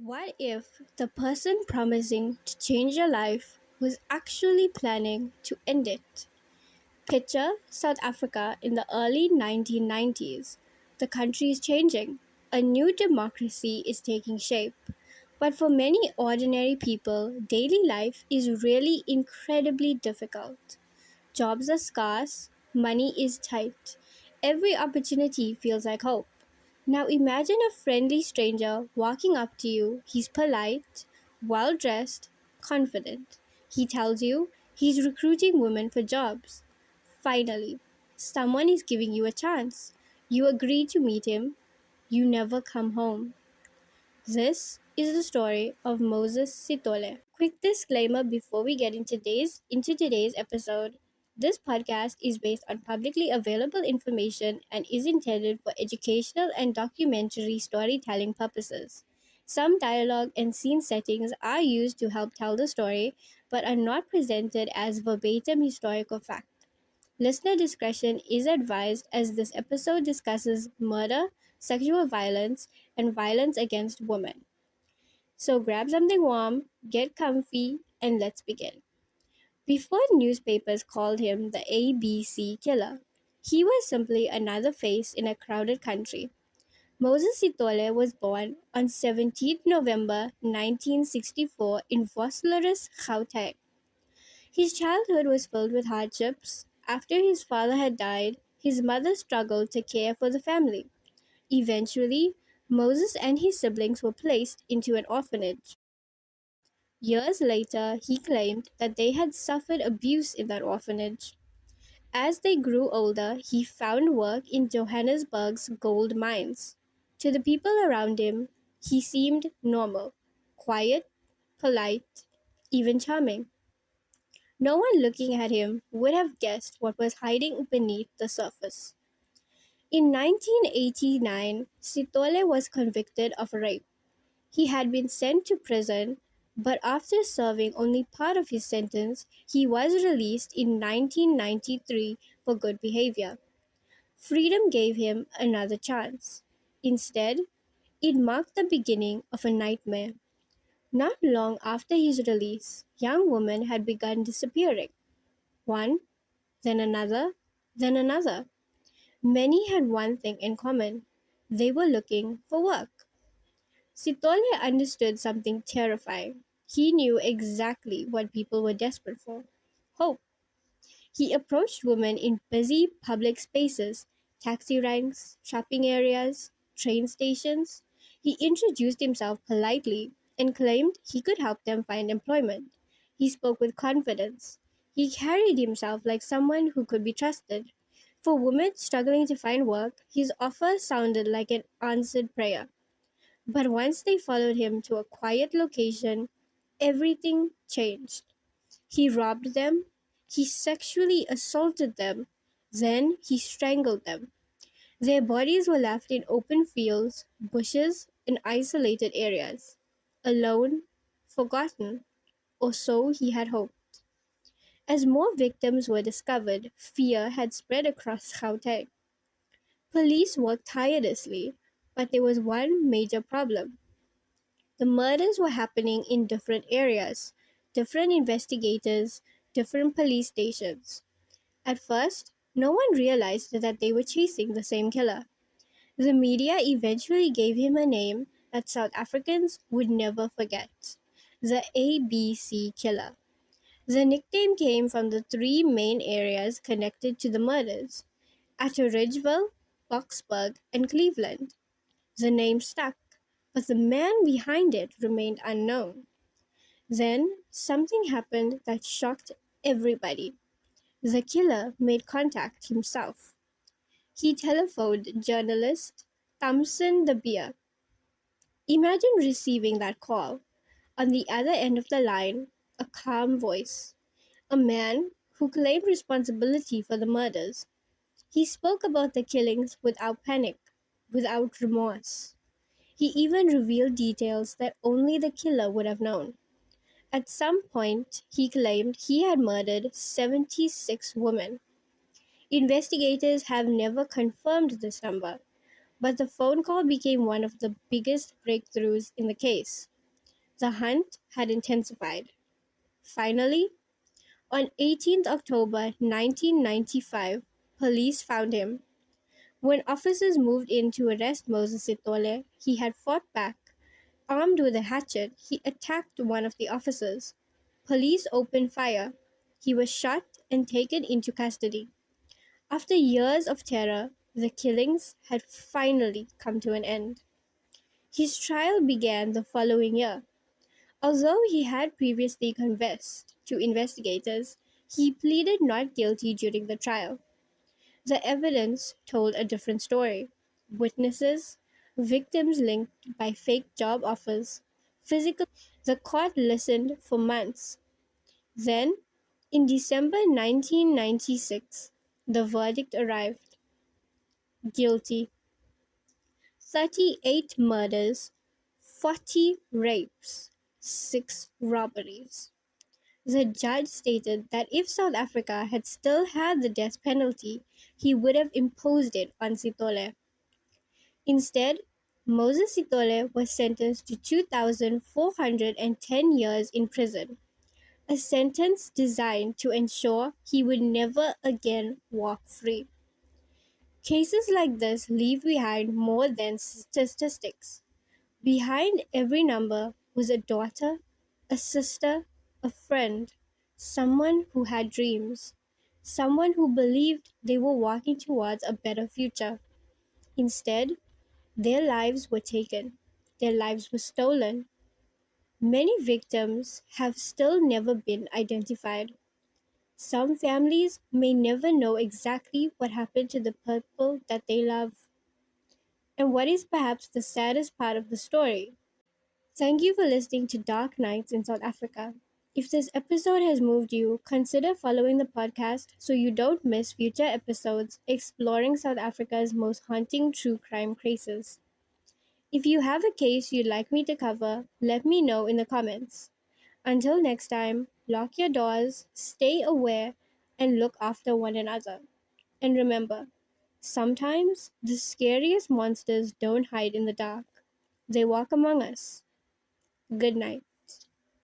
What if the person promising to change your life was actually planning to end it? Picture South Africa in the early 1990s. The country is changing. A new democracy is taking shape. But for many ordinary people, daily life is really incredibly difficult. Jobs are scarce, money is tight. Every opportunity feels like hope. Now imagine a friendly stranger walking up to you. He's polite, well dressed, confident. He tells you he's recruiting women for jobs. Finally, someone is giving you a chance. You agree to meet him. You never come home. This is the story of Moses Sithole. Quick disclaimer before we get into today's episode. This podcast is based on publicly available information and is intended for educational and documentary storytelling purposes. Some dialogue and scene settings are used to help tell the story, but are not presented as verbatim historical fact. Listener discretion is advised as this episode discusses murder, sexual violence, and violence against women. So grab something warm, get comfy, and let's begin. Before newspapers called him the ABC killer, he was simply another face in a crowded country. Moses Sithole was born on 17th November 1964 in Vosloorus, Gauteng. His childhood was filled with hardships. After his father had died, his mother struggled to care for the family. Eventually, Moses and his siblings were placed into an orphanage. Years later, he claimed that they had suffered abuse in that orphanage. As they grew older, he found work in Johannesburg's gold mines. To the people around him, he seemed normal, quiet, polite, even charming. No one looking at him would have guessed what was hiding beneath the surface. In 1989, Sithole was convicted of rape. He had been sent to prison, but after serving only part of his sentence, he was released in 1993 for good behavior. Freedom gave him another chance. Instead, it marked the beginning of a nightmare. Not long after his release, young women had begun disappearing. One, then another, then another. Many had one thing in common. They were looking for work. Sithole understood something terrifying. He knew exactly what people were desperate for: hope. He approached women in busy public spaces, taxi ranks, shopping areas, train stations. He introduced himself politely and claimed he could help them find employment. He spoke with confidence. He carried himself like someone who could be trusted. For women struggling to find work, his offer sounded like an answered prayer. But once they followed him to a quiet location, everything changed. He robbed them, he sexually assaulted them, then he strangled them. Their bodies were left in open fields, bushes, and isolated areas. Alone, forgotten, or so he had hoped. As more victims were discovered, fear had spread across Gauteng. Police worked tirelessly, but there was one major problem. The murders were happening in different areas, different investigators, different police stations. At first, no one realized that they were chasing the same killer. The media eventually gave him a name that South Africans would never forget: the ABC Killer. The nickname came from the three main areas connected to the murders: Atteridgeville, Boksburg, and Cleveland. The name stuck, but the man behind it remained unknown. Then, something happened that shocked everybody. The killer made contact himself. He telephoned journalist Thompson the Beer. Imagine receiving that call. On the other end of the line, a calm voice. A man who claimed responsibility for the murders. He spoke about the killings without panic, without remorse. He even revealed details that only the killer would have known. At some point, he claimed he had murdered 76 women. Investigators have never confirmed this number, but the phone call became one of the biggest breakthroughs in the case. The hunt had intensified. Finally, on 18th October 1995, police found him. When officers moved in to arrest Moses Sithole, he had fought back. Armed with a hatchet, he attacked one of the officers. Police opened fire. He was shot and taken into custody. After years of terror, the killings had finally come to an end. His trial began the following year. Although he had previously confessed to investigators, he pleaded not guilty during the trial. The evidence told a different story. Witnesses, victims linked by fake job offers, physical. The court listened for months. Then, in December 1996, the verdict arrived. Guilty. 38 murders, 40 rapes, 6 robberies. The judge stated that if South Africa had still had the death penalty, he would have imposed it on Sithole. Instead, Moses Sithole was sentenced to 2,410 years in prison, a sentence designed to ensure he would never again walk free. Cases like this leave behind more than statistics. Behind every number was a daughter, a sister, a friend, someone who had dreams, someone who believed they were walking towards a better future. Instead, their lives were taken, their lives were stolen. Many victims have still never been identified. Some families may never know exactly what happened to the people that they love. And what is perhaps the saddest part of the story? Thank you for listening to Dark Nights in South Africa. If this episode has moved you, consider following the podcast so you don't miss future episodes exploring South Africa's most haunting true crime cases. If you have a case you'd like me to cover, let me know in the comments. Until next time, lock your doors, stay aware, and look after one another. And remember, sometimes the scariest monsters don't hide in the dark, they walk among us. Good night.